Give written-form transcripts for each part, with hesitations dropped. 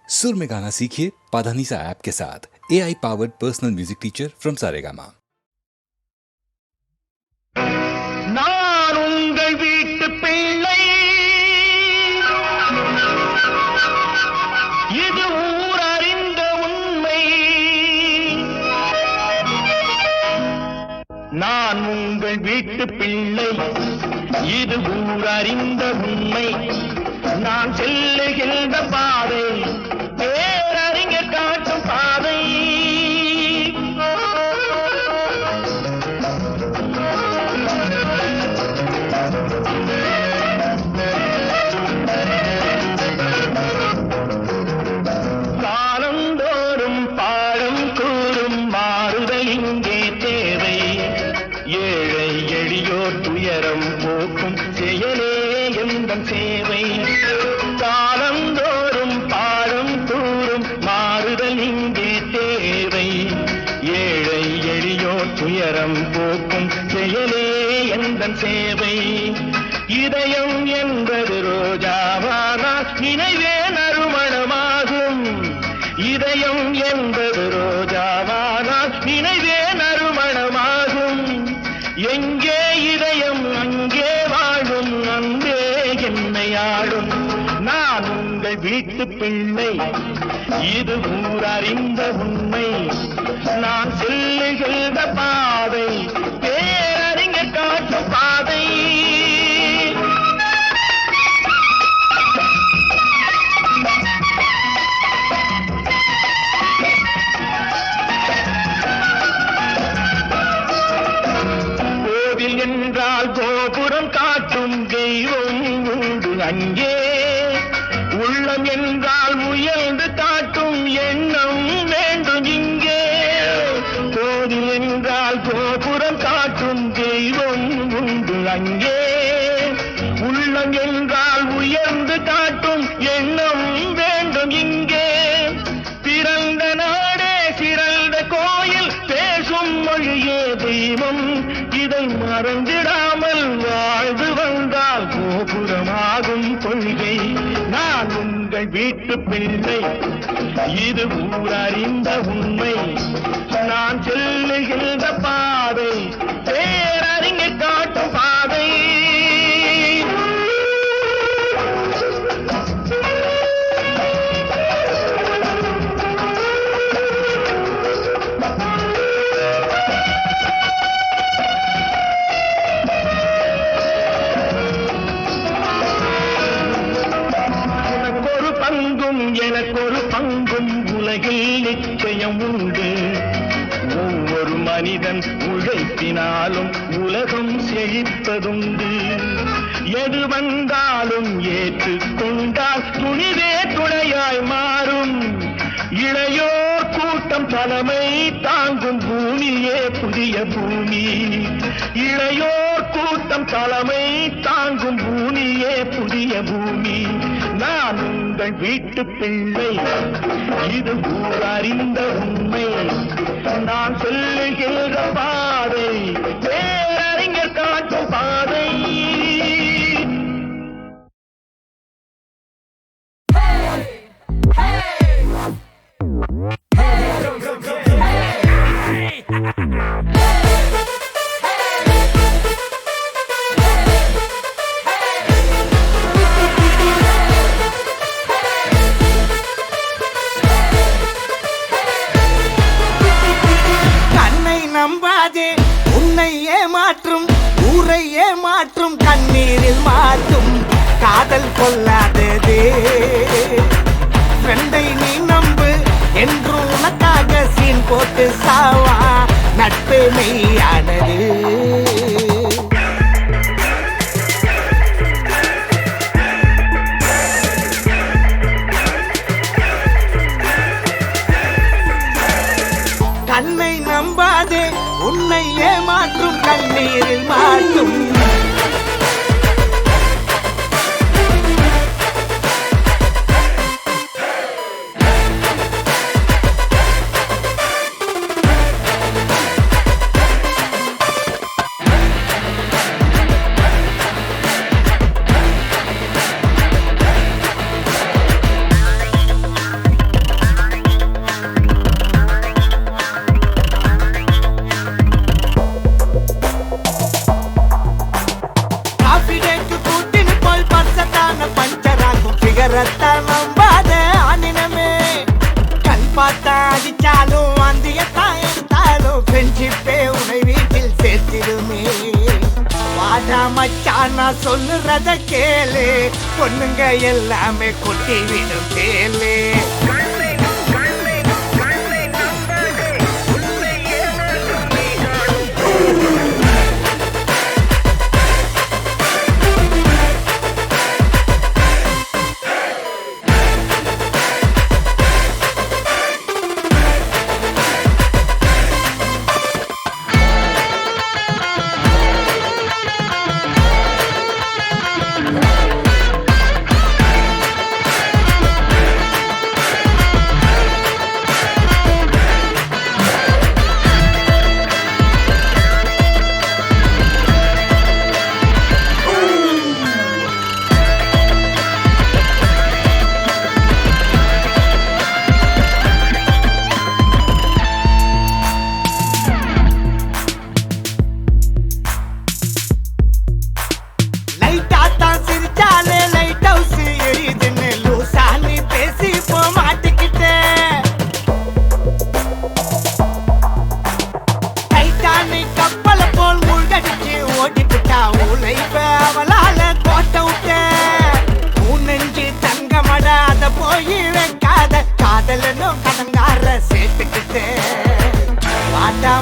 सुर में गाना सीखिए पाधानीसा ऐप के साथ। AI powered personal music teacher from Saregama. நான் உங்கள் வீட்டு பிள்ளை, இது ஊர் அறிந்த உண்மை. நான் உங்கள் வீட்டு பிள்ளை, இது ஊர் அறிந்த உண்மை. நான் செல்லுகின்ற பாதை பேரறிஞர் காட்டும் பாதை. காலந்தோறும் பாடம் கூறும் மாறுதல் இங்கே தேவை. ஏழை எளியோர் துயரம் போக்கும் செயலே எந்தன் சேவை. காலந்தோறும் பாடம் கூறும் மாறுதல் இங்கே தேவை. ஏழை எளியோர் துயரம் போக்கும் செயலே எந்தன் சேவை. இதயம் என்பது ரோஜாவானால் நினைவே நறுமணமாகும். இதயம் என்பது ரோஜாவானால் நினைவே நறுமணமாகும். எங்கே இதயம் அங்கே வாழும், அன்பே என்னை ஆளும். நான் உங்கள் வீட்டு பிள்ளை, இது ஊர் அறிந்த உண்மை. நான் செல்லுகின்ற பாதை பேரறிஞர் காட்டும் பாதை. கோவில் என்றால் கோபுரம் காட்டும் தெய்வம் உண்டு அங்கே. உள்ளம் என்றால் உயர்ந்து காட்டும் எண்ணம் வேண்டும் இங்கே. கோவில் என்றால் கோபுரம் காட்டும் தெய்வம் உண்டு அங்கே. உள்ளம் என்றால் உயர்ந்து காட்டும் எண்ணம் வேண்டும் இங்கே. பிறந்த நாடே சிறந்த கோயில், பேசும் மொழியே தெய்வம். இதை மறந்திடாமல் வாழ்ந்து வந்தால் கோபுரமாகும் கொள்கை. நான் உங்கள் வீட்டு பிள்ளை, இது ஊர் அறிந்த உண்மை. நான் செல்லுகின்ற பாதை பேரறிஞர் காட்டும் பாதை. எனக்கொரு பங்கும் உலகில் நிச்சயம் உண்டு. ஒவ்வொரு மனிதன் உழைப்பினாலும் உலகம் செழிப்பதுண்டு. எது வந்தாலும் ஏற்றுக்கொண்டால் துணிவே துணையாய் மாறும். இளையோர் கூட்டம் தலைமை தாங்கும் பூமியே புதிய பூமி. இளையோர் கூட்டம் தலைமை தாங்கும் பூமியே புதிய பூமி. நான் உங்கள் வீட்டு பிள்ளை, இது ஊர் அறிந்த உண்மை. நான் சொல்லுகின்ற பாதை பேரறிஞர் காட்டும் பாதை. நம்பாதே, உன்னை ஏமாற்றும் ஊரை ஏமாற்றும் கண்ணீரில் மாற்றும் காதல் கொள்ளாததே. ஃப்ரெண்டை நீ நம்பு என்று உனக்காக சீன் போட்டு சாவா நட்பு மெய்யானது. கண்ணை நம்பாதே, உன்னை ஏமாற்றும் கண்ணீரில் மாற்றும். மச்சான் நான் சொல்லுறத கேளு, பொண்ணுங்க எல்லாமே கொட்டி விடும் கேளு.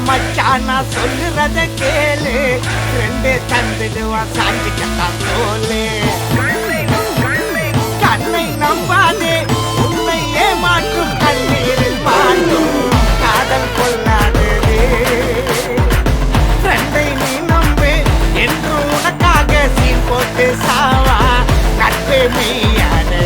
மச்சான் நான் சொல்லுறத கேளு, ரெண்டு தந்துடுவான் சாஞ்சிக்கத்தான் தோலு. கண்ணை நம்பாதே, உன்னை ஏமாற்றும் கண்ணீரில் மாட்டும் காதல் கொள்ளாதே. ஃப்ரெண்டை நீ நம்பு என்று உனக்காக சீன் போட்டு சாவா, நட்பு மெய்யானது.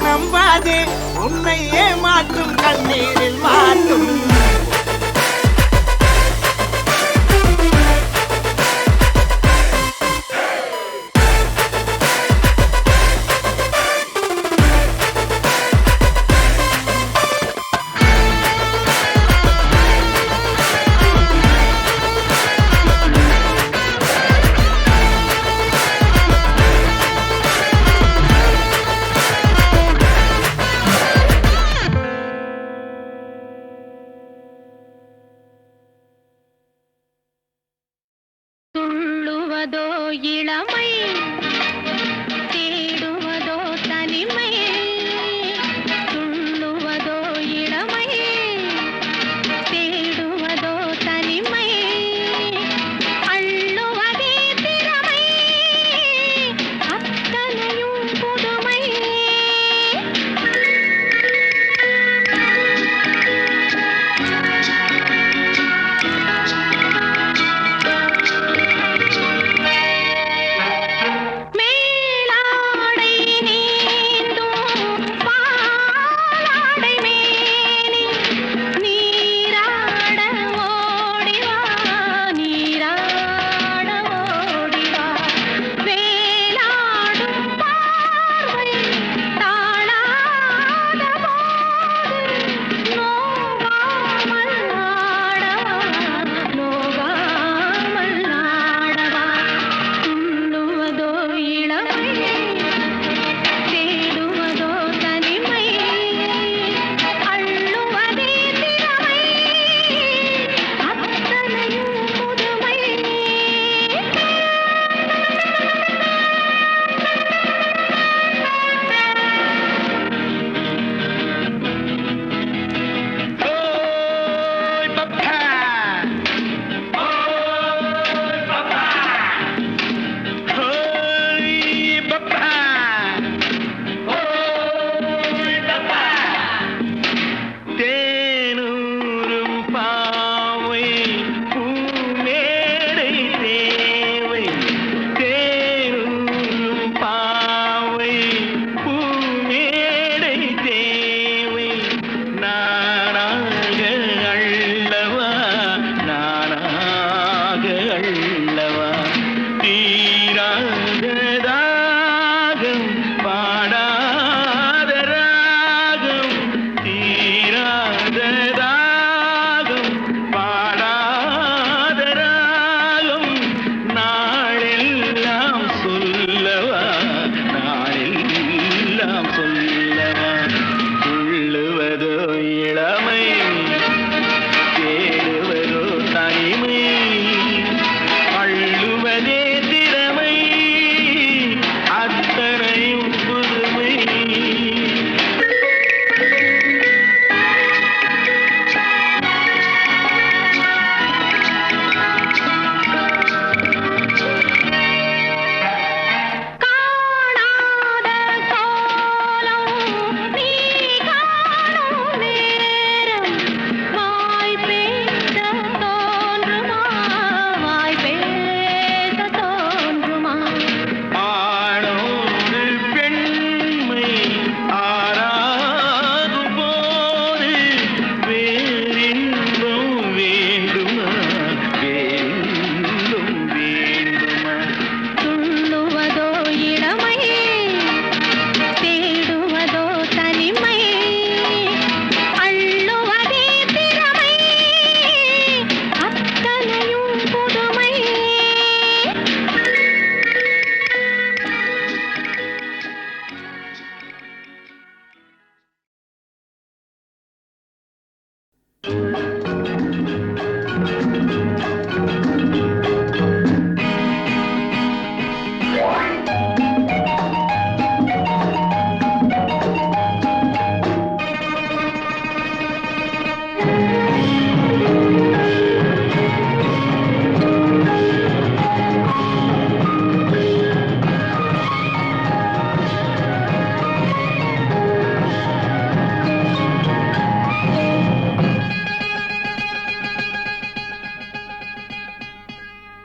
நம்பாதே, உன்னை ஏமாற்றும் கண்ணீரில் மாட்டும். துள்ளுவதோ இளமை, தேடுவதோ தனிமை. துள்ளுவதோ இளமை, தேடுவதோ தனிமை. அள்ளுவதே திறமை, அத்தனையும் புதுமை.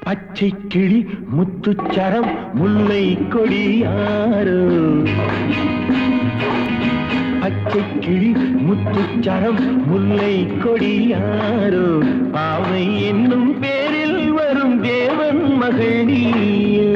பச்சை கிளி முத்துச்சரம் முல்லை கொடியாரோ பச்சை கிளி முத்துச்சரம் முல்லை கொடியாரோ பாவை என்னும் பேரில் வரும் தேவன் மகள் நீயோ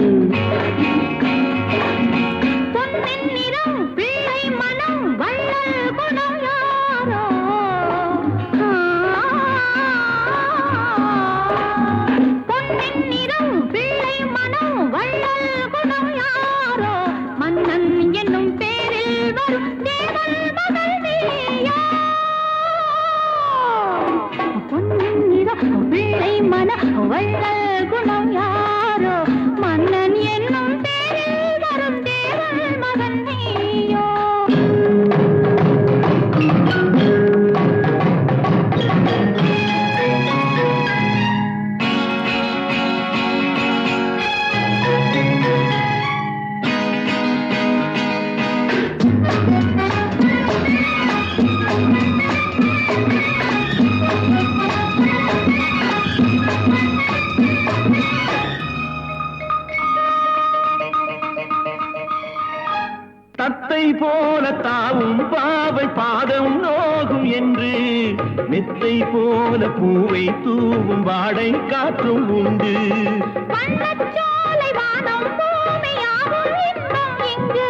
வள்ளல் குணம் யாரோ மன்னன் என்னும் பேரில் வரும் தேவன் மகன் நீயோ தத்தை போல தாவும் பாவை பாதம் நோகும் என்று மெத்தை போல பூவை தூவும் வாடை காற்றும் உண்டு வண்ணச்சோலை வானம் பூமியாகும் இன்பம் இங்கு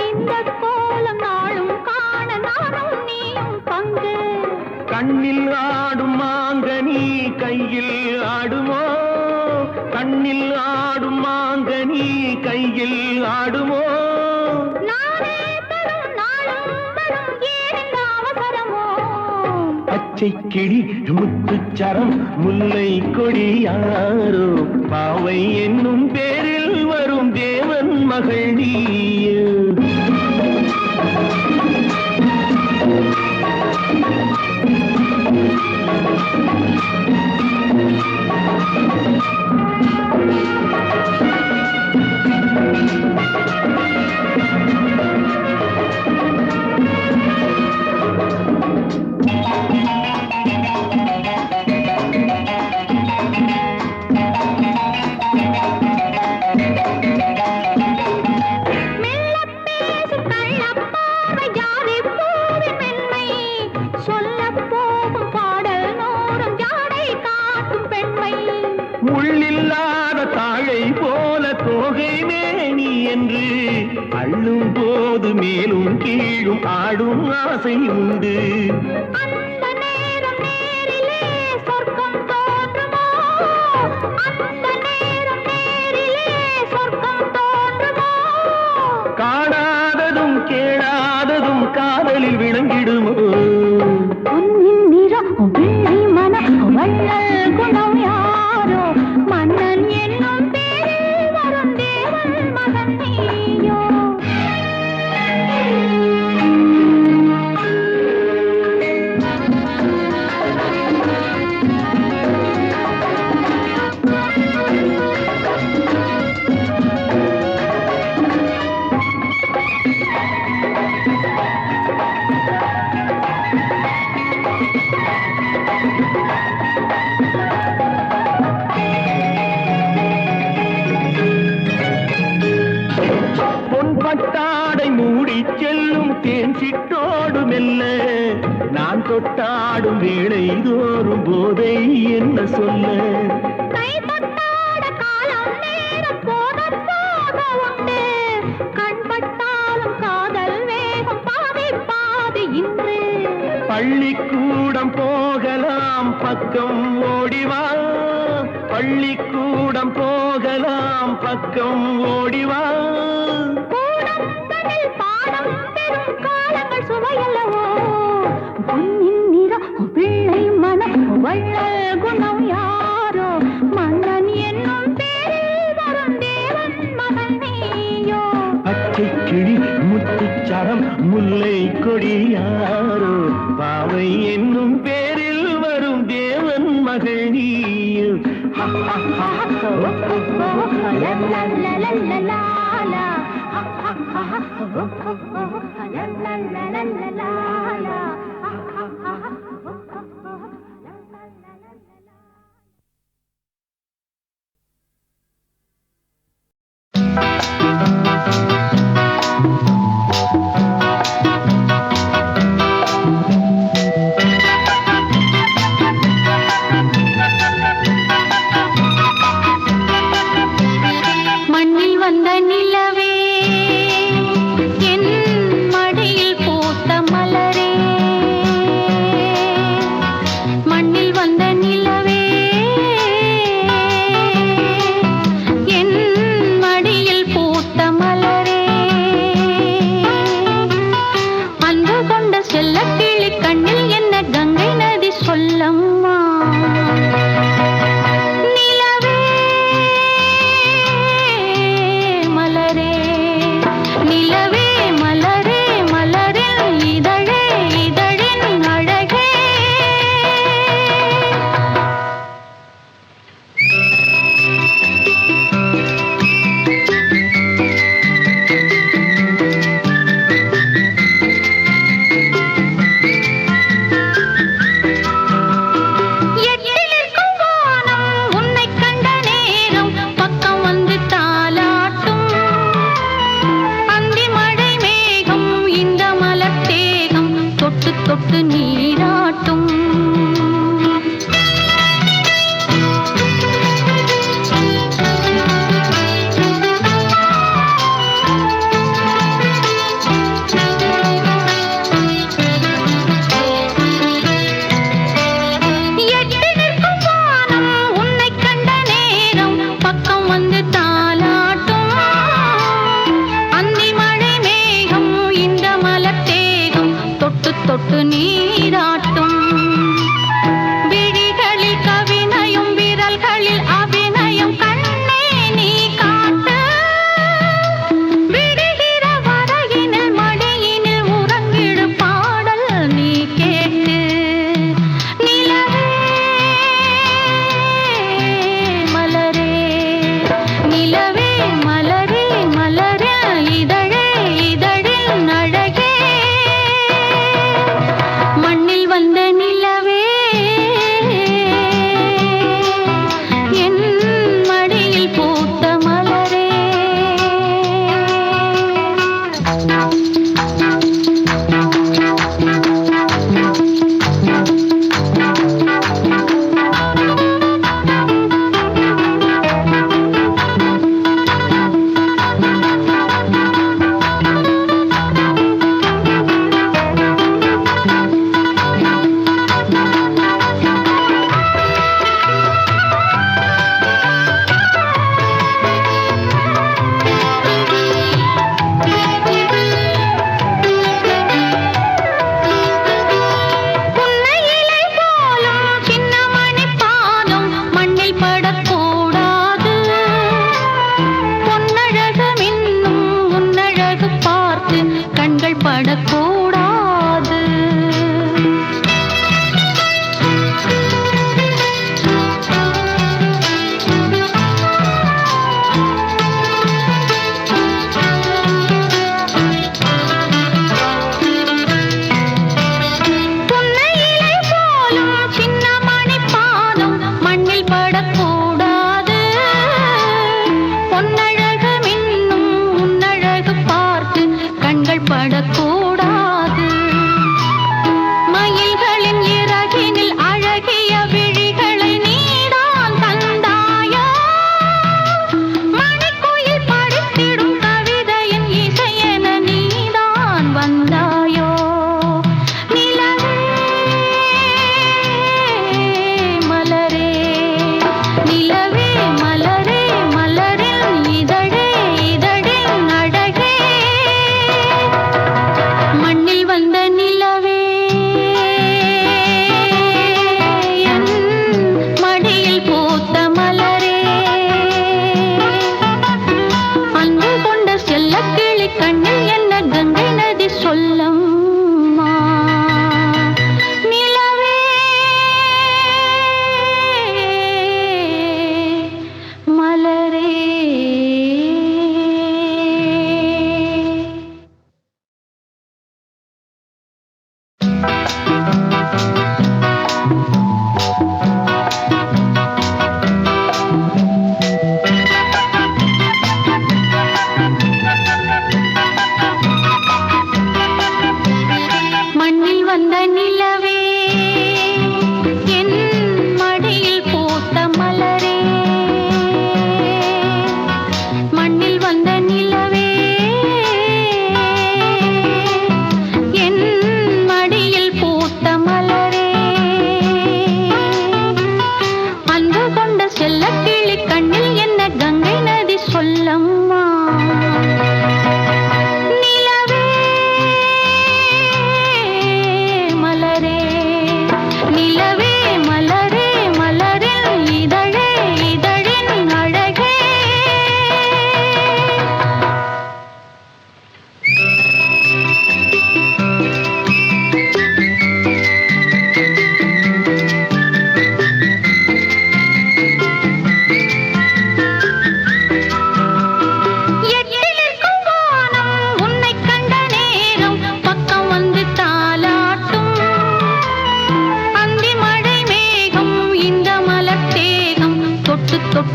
இந்த கோலம் நாளும் காண நானும் நீயும் பங்கு கண்ணில் ஆடும் மாங்கனி கையில் ஆடுமோ கண்ணில் ஆடும் மாங்கனி கையில் ஆடுமோ பச்சை கிளி முத்துச்சரம் முல்லை கொடியாரோ பாவை என்னும் பேரில் வரும் தேவன் மகள் நீயோ உள்ளில்லாத தாழை போல தோகை மேனி என்று அள்ளும் போது மேலும் கீழும் ஆடும் ஆசை உண்டு அந்த நேரம் நேரிலே சொர்க்கம் தோன்றுமோ அந்த நேரம் நேரிலே சொர்க்கம் தோன்றுமோ காணாததும் கேளாததும் காதலில் விளங்கிடுமோ பொன்னின் நிறம் வெள்ளை மனம் வள்ளல் குணம் யாரோ மன்னன் என்னும் பேரில் வரும் தேவன் மகன் நீயோ பொன்பட்டாடை மூடி செல்லும் தேன் சிட்டோடு மெல்ல நான் தொட்டாடும் வேளை தோறும் போதை என்ன சொல்ல கை தொட்டாட காலம் நேரம் போத போத உண்டு கண் பட்டாலும் காதல் வேகம் பாதி பாதி இன்று பள்ளிக்கூடம் போகலாம் பக்கம் ஓடிவா பள்ளிக்கூடம் போகலாம் பக்கம் ஓடிவா பாடம் பெரும் காலங்கள் சுவையல்லவோ பொன்னின் நிறம் பிள்ளை மனம் வள்ளல் குணம் யாரோ மன்னன் என்னும் பேரில் வரும் தேவன் மகன் நீயோ பச்சை கிளி முத்துச்சரம் முல்லை கொடியாரோ பாவை என்னும் பேரில் வரும் தேவன் மகள் நீயோ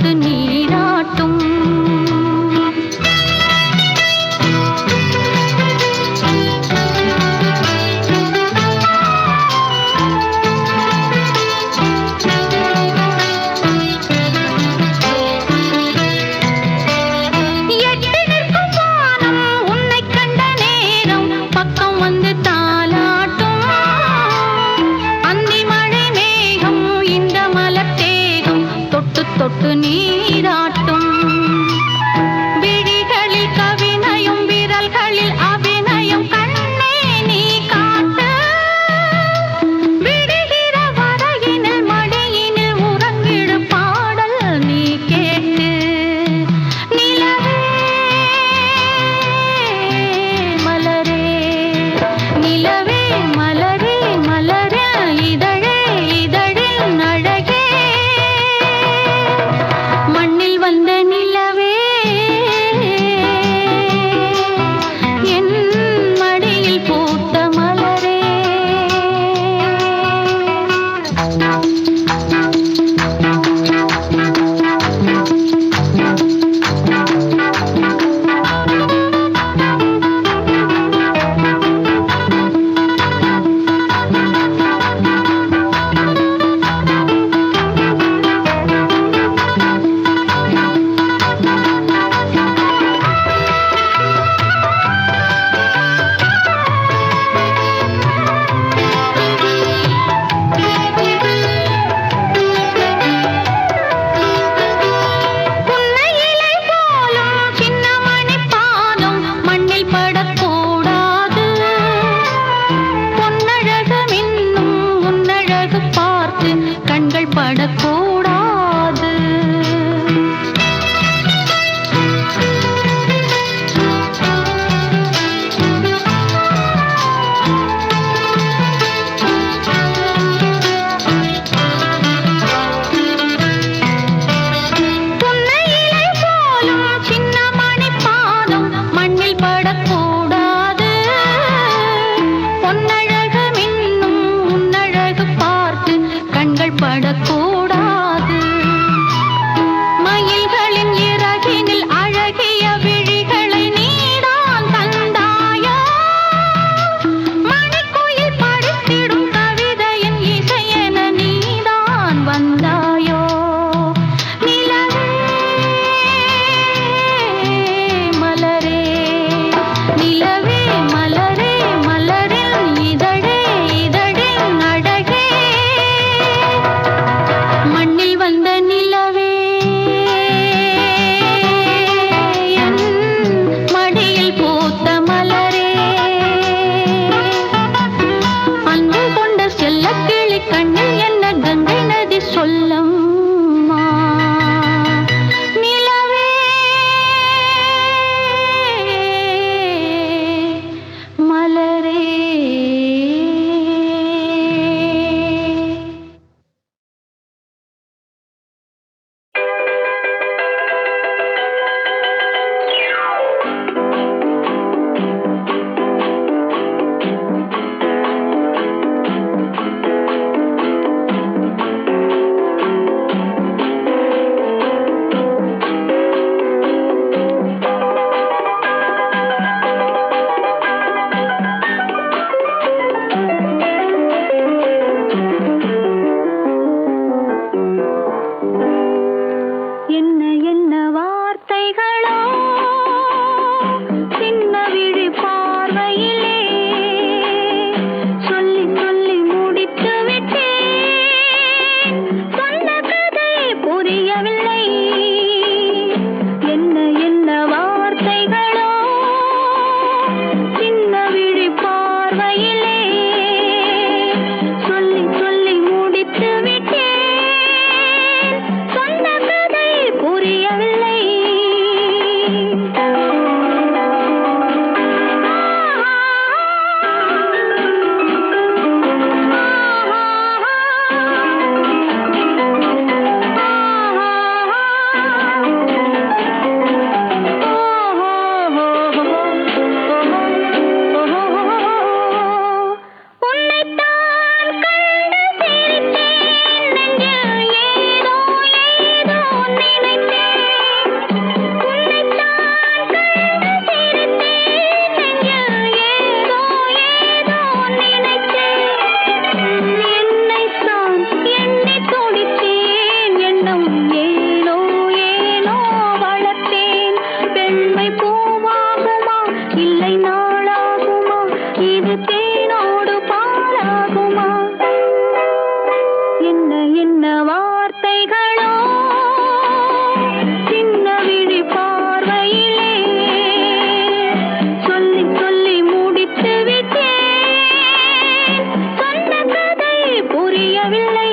தொட்டு நீராட்டும். தொட்டு நீராட்டும். விழிகளில் கவினயம் விரல்களில் அபிநயம் கண்ணே நீ காட்டு. விடுகிற வரையினில் மடியினில் உறங்கிடு பாடல் நீ கேட்டு. நிலவே மலரே நிலவே மலரே மலரே இதழே இதழின் அழகே. மண்ணில் வந்த நிலவே என் மடியில் பூத்த மலரே. கண்கள் படக்கூடாது. புன்னையிலை போலும் சின்ன மணி பாதம் மண்ணில் படக்கூடாது. பொன்னழகு மின்னும் உன்னழகு பார்த்து கண்கள் படக்கூடாது. மயில்களின் இறகினில் அழகிய விழிகளை நீதான் தந்தாயோ. மணிக்குயில் படித்திடும் கவிதையின் இசையென நீதான் வந்தாயோ. நிலவே மலரே நிலவே மலரே மலரின் இதழே இதழின் அழகே. மண்ணில் வந்த நிலவே என் மடியில் பூத்த மலரே. அன்பு கொண்ட செல்லக்கிளி கண்ணில் என்ன கங்கை நதி சொல்லம்மா. நிலவே மலரே. என்ன என்ன வார்த்தைகளோ சின்ன விழி பார்வையிலே சொல்லி சொல்லி முடித்து விட்டேன். சொன்ன கதை புரியவில்லை. என்ன என்ன வார்த்தைகளோ சின்ன விழி பார்வையிலே சொல்லி சொல்லி முடித்து விட்டேன். சொன்ன கதை புரியவில்லை. என்ன வார்த்தைகளோ சின்ன விழி பார்வையிலே சொல்லி சொல்லி முடித்து விட்டேன் சொன்ன கதை புரியவில்லை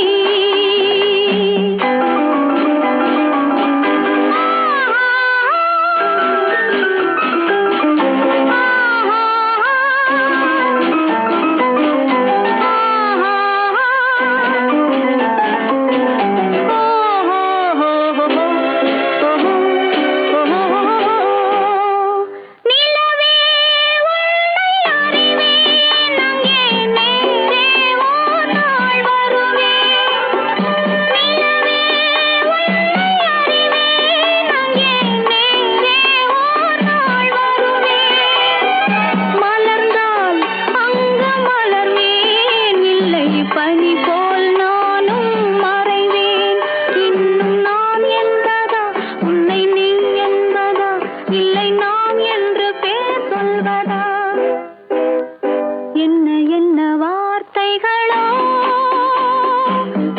பனி போல் நானும் மறைவேன் இன்னும் நான் என்பதா உன்னை நீ என்பதா இல்லை நாம் என்று பேர் சொல்வதா என்ன என்ன வார்த்தைகளோ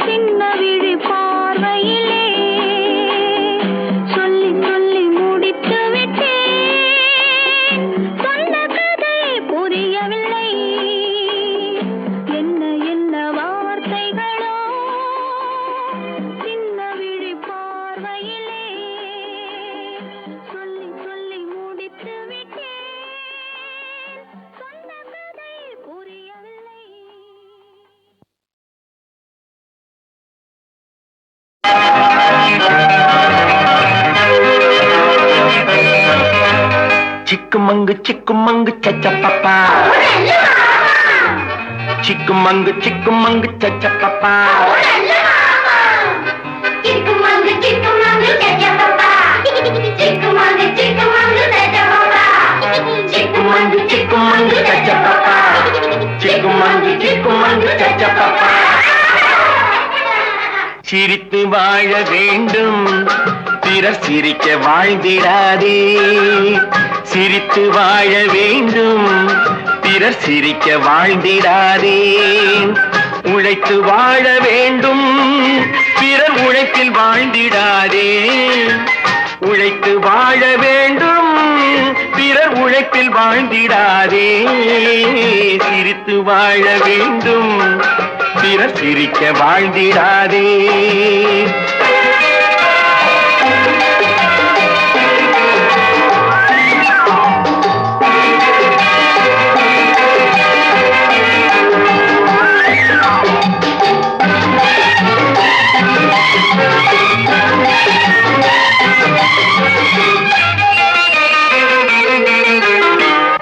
சின்ன விழி பார்வையிலே சொல்லி சொல்லி முடித்து விட்டேன் சொன்ன கதை புரியவில்லை என்ன என்ன வார்த்தைகளோ சின்ன விழி பார்வையிலே சொல்லி சொல்லி முடித்து விட்டேன் சொன்ன கதை புரியவில்லை சிக்குமங்கு சச்சப்பப்பா சிக்குமங்கு சச்சப்பப்பா Chickamanga, cha-cha-pa-pa. Chickamanga, cha-cha-pa-pa. சிக்குமங்கு சச்சப்பப்பா சிக்குமங்கு சச்சப்பப்பா சிரித்து வாழ வேண்டும் பிறர் சிரிக்க வாழ்ந்திடாதே சிரித்து வாழ வேண்டும் பிறர் சிரிக்க வாழ்ந்திடாதே உழைத்து வாழ வேண்டும் பிறர் உழைப்பில் வாழ்ந்திடாதே உழைத்து வாழ வேண்டும் பிறர் உழைப்பில் வாழ்ந்திடாதே சிரித்து வாழ வேண்டும் பிறர் சிரிக்க வாழ்ந்திடாதே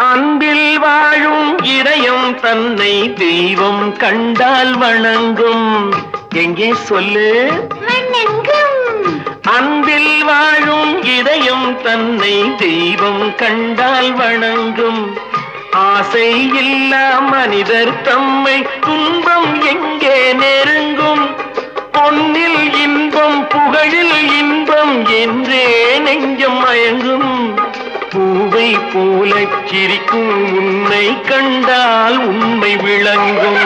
அன்பில் வாழும் இதயம் தன்னை தெய்வம் கண்டால் வணங்கும் எங்கே சொல்லு அன்பில் வாழும் இதயம் தன்னை தெய்வம் கண்டால் வணங்கும் ஆசை இல்லா மனிதர் தம்மை துன்பம் எங்கே நெருங்கும் பொன்னில் இன்பம் புகழில் இன்பம் என்றே நெஞ்சம் மயங்கும் பூவை போல சிரிக்கும் உன்னை கண்டால் உண்மை விளங்கும்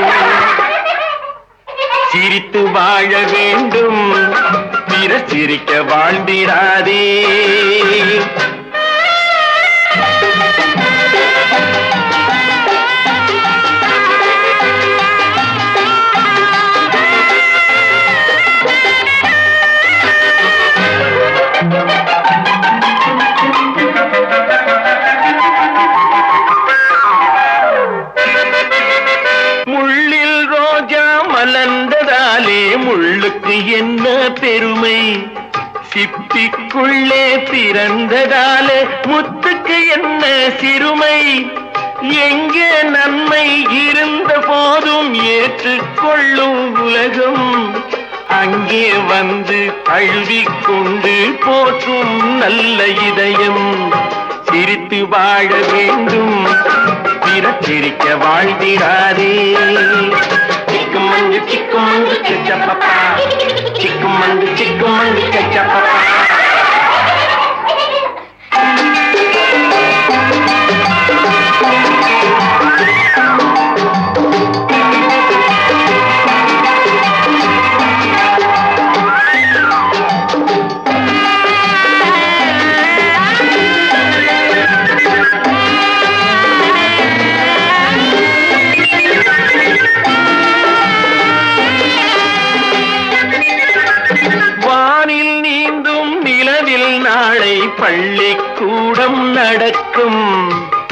சிரித்து வாழ வேண்டும் பிறர் சிரிக்க வாழ்ந்திடாதே முள்ளில் ரோஜா மலர்ந்ததாலே முள்ளுக்கு என்ன பெருமை சிப்பிக்குள்ளே பிறந்ததாலே முத்துக்கு என்ன சிறுமை எங்கே நன்மை இருந்த போதும் ஏற்றுக்கொள்ளும் உலகம் அங்கே வந்து அழுவிக்கொண்டு போற்றும் நல்ல இதயம் சிரித்து வாழ வேண்டும் பிறர் சிரிக்க வாழ்ந்திடாதே சிக்குமங்கு சச்சப்பப்பா சிக்குமங்கு சச்சப்பப்பா நாளை பள்ளிக்கூடம் நடக்கும்,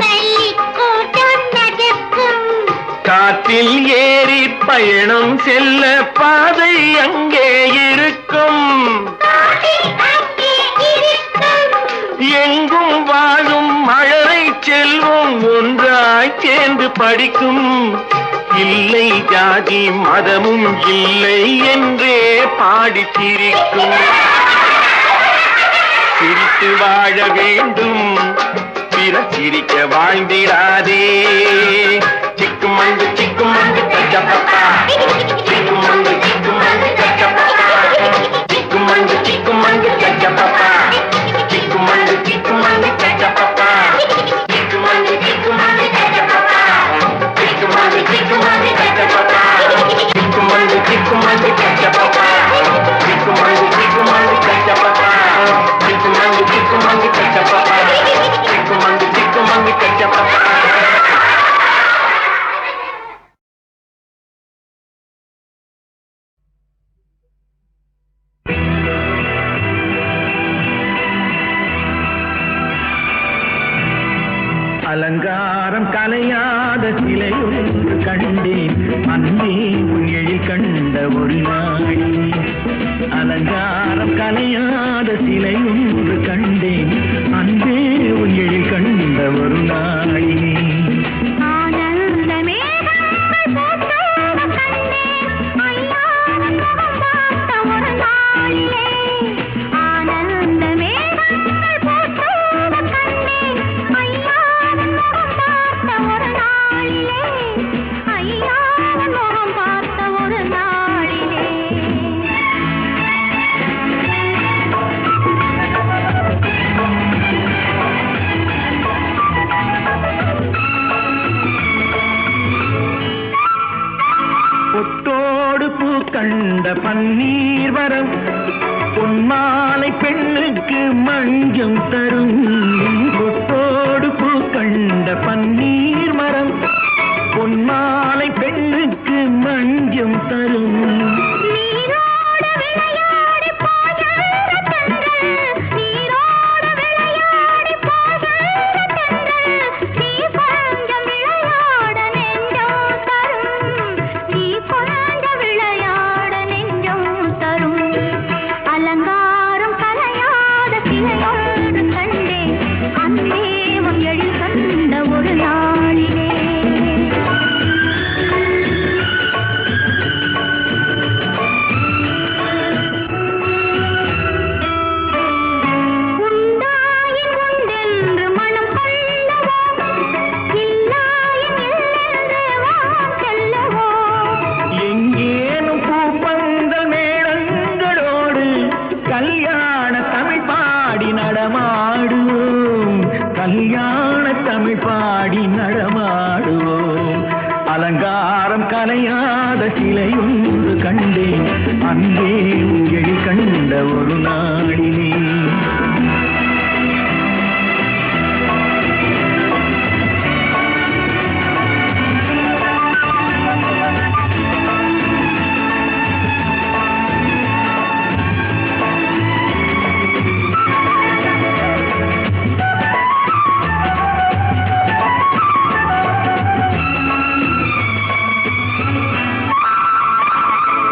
பள்ளிக்கூடம் நடக்கும். காற்றில் ஏறி பயணம் செல்ல பாதை அங்கே இருக்கும். பாதை அங்கே இருக்கும். எங்கும் வாழும் மழலை செல்வம் ஒன்றாய் சேர்ந்து படிக்கும். இல்லை ஜாதி மதமும் இல்லை என்றே பாடி சிரிக்கும். சிரித்து வாழ வேண்டும், பிற சிரிக்க வாழ்ந்திடாதே. சிக்குமங்கு சிக்குமங்கு கச்சப்பப்பா, சிக்குமங்கு சிக்குமங்கு கச்சப்பப்பா, சிக்குமங்கு சிக்குமங்கு கச்சப்பப்பா, சிக்குமங்கு சிக்குமங்கு கச்சப்பப்பா, சிக்குமங்கு சிக்குமங்கு கச்சப்பப்பா, சிக்குமங்கு சிக்குமங்கு கச்சப்பப்பா, சிக்குமங்கு சிக்குமங்கு கச்சப்பப்பா, சிக்குமங்கு சிக்குமங்கு கச்சப்பப்பா, சிக்குமங்கு சிக்குமங்கு கச்சப்பப்பா, சிக்குமங்கு சிக்குமங்கு கச்சப்பப்பா. அலங்காரம் கலையாத சிலையொன்று கண்டேன், அன்பே உன் எழில் கண்ட ஒரு நாளி. அலங்காரம் கலையாத சிலையொன்று கண்டேன், அன்பே உன் எழில் கண்ட ஒரு நாளி. பொட்டோடு பூ கண்ட பன்னீர் வரம், பொன்மாலை பெண்ணுக்கு மஞ்சம் தரும். பொட்டோடு பூ கண்ட பன்னீர் மரம், பொன்மாலை பெண்ணுக்கு மஞ்சம் தரும். கல்யாண தமிழ் பாடி நடமாடுவோம். அலங்காரம் கலையாத சிலையொன்று கண்டேன், அன்பே உங்கள் கண்ட ஒரு நாளிலே.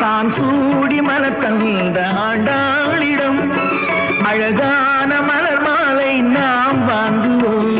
தான் சூடி மலர் தந்த ஆண்டாளிடம் அழகான மலர் மாலை நாம் வாங்குவோம்.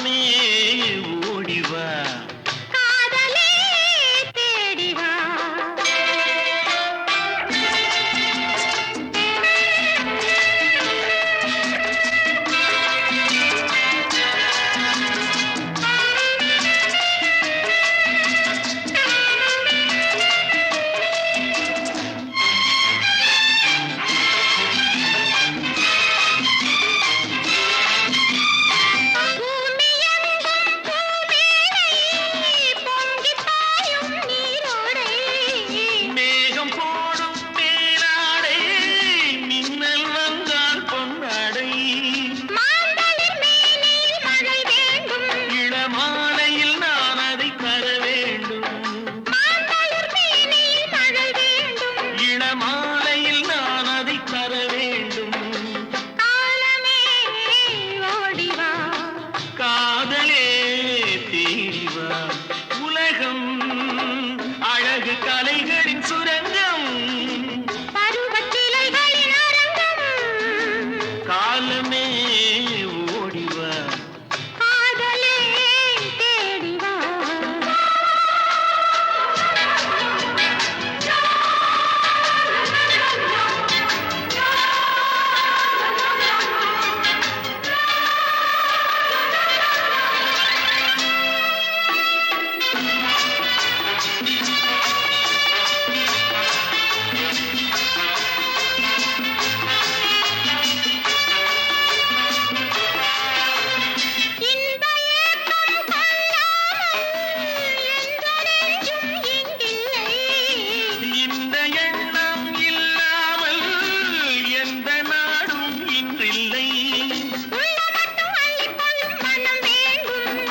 காலமே ஓடிவா காதலே தேடி வா மேகம் போடும் மேலாடை மின்னல் வந்தால் பொன்னாடை இளமாலையில் நான் அதை தர வேண்டும் இளமாலையில் நான் அதை தர வேண்டும் காதலே தேடிவா உலகம் அழகு கலைகளின் சுரங்கம் காலமே ஓடிவா இந்த எண்ணம் இல்லாமல் எந்த நாடும் இன்றில்லை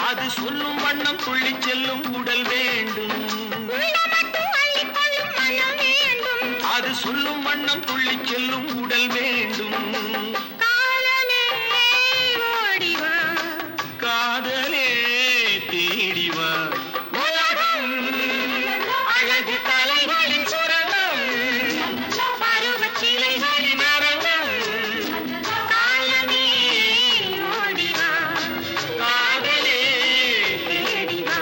அது சொல்லும் வண்ணம் துள்ளி செல்லும் உடல் வேண்டும் அது சொல்லும் வண்ணம் துள்ளி செல்லும் உடல் வேண்டும் காதலே தேடிவா உலகம் அழகு கலைகளின் சுரங்கம் பருவச்சிலைகளின் அரங்கம் காலமே ஓடிவா காதலே தேடிவா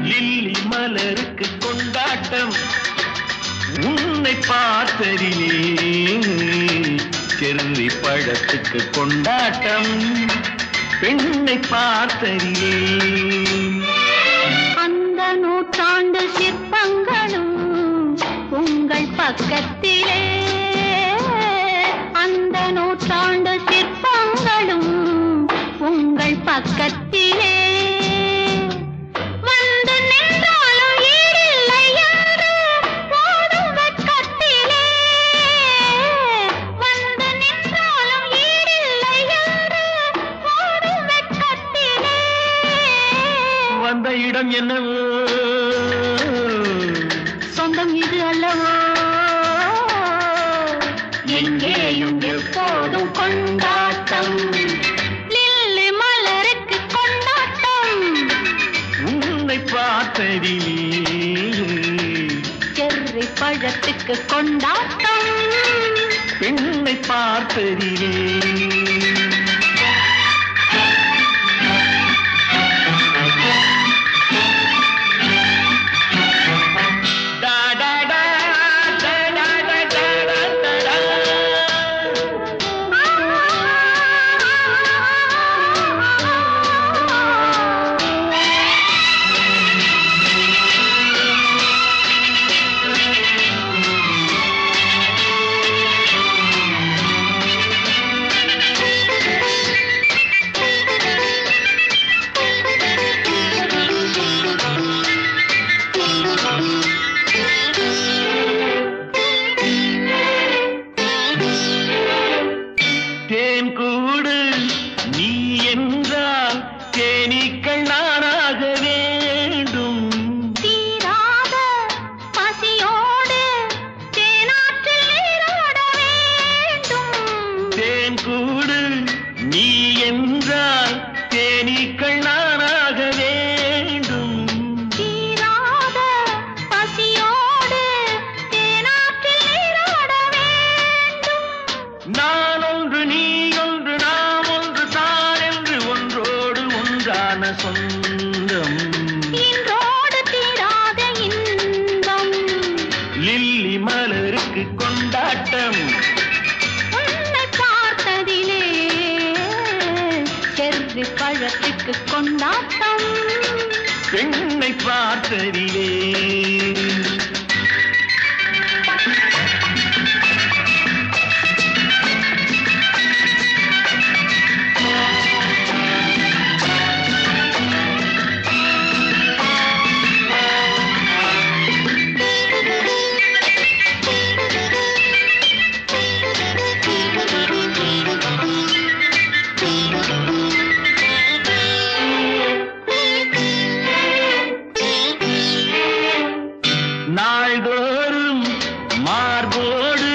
லில்லி மலருக்கு கொண்டாட்டம் உன்னை பார்த்ததிலே செர்ரி பழத்துக்கு கொண்டாட்டம் பெண்ணை பார்த்ததிலே அந்த நூற்றாண்டு சிற்பங்களும் உங்கள் பக்கத்திலே அந்த நூற்றாண்டு சிற்பங்களும் உங்கள் பக்கத்திலே வந்து நின்றாலும் ஈடில்லை என்று ஓடும் வெட்கத்திலே வந்து நின்றாலும் ஈடில்லை என்று ஓடும் வெட்கத்திலே வந்த இடம் என்னவோ சொந்தம் இது அல்லவோ எங்கேயும் எப்போதும் கொண்டாட்டம் லில்லி மலருக்கு கொண்டாட்டம் உன்னை பார்த்ததிலே செர்ரி பழத்துக்கு கொண்டாட்டம் பெண்ணை பார்த்ததிலே தேன் கூடு நீ என்றால் தேனீக்கள் நானாக வேண்டும். தீராத பசியோடு தேனாற்றில் நீராட வேண்டும். தேன் கூடு நீ என்றால் தேனீக்கள் நானாக வேண்டும். தீராத பசியோடு தேனாற்றில் நீராட வேண்டும். நான் ஒன்று நீ ஒன்று நாம் ஒன்று தான் என்று ஒன்றோடு ஒன்றான சொந்தம். இன்றோடு தீராத இன்பம். லில்லி மலருக்கு கொண்டாட்டம். உன்னை பார்த்ததிலே செர்ரி பழத்துக்கு கொண்டாட்டம். பெண்ணை பார்த்ததிலே நாள்தோறும் மார்போடு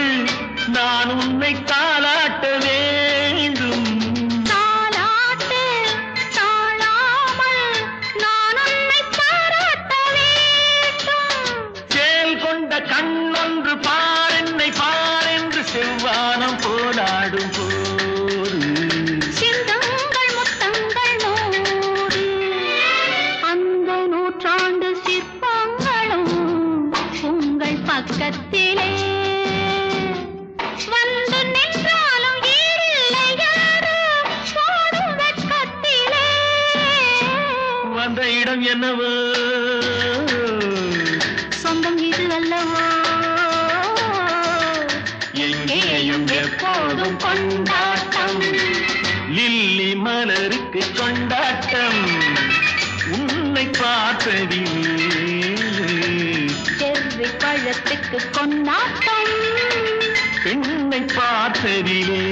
நான் உன்னை தாலாட்ட வேண்டும். தாலாட்டு தாழாமல் நான் உன்னை பாராட்ட வேண்டும். சேல் கொண்ட கண்ணொன்று பாரென்னை பாரென்று செவ்வானம் போலாடும் போது சிந்தங்கள் முத்தங்கள் நூறு. அந்த நூற்றாண்டு சிற்பங்களும் உங்கள் பக்கத்திலே வந்து நின்றாலும் ஈடில்லை யாரு போடும் வெட்கத்திலே. வந்த இடம் என்னவோ சொந்தம் இது அல்லவோ. எங்கேயும் எப்போதும் கொண்டாட்டம். லில்லி மலருக்கு கொண்டாட்டம். உன்னை பார்த்ததிலே செர்ரி பழத்துக்கு கொண்டாட்டம். பெண்ணை பார்த்ததிலே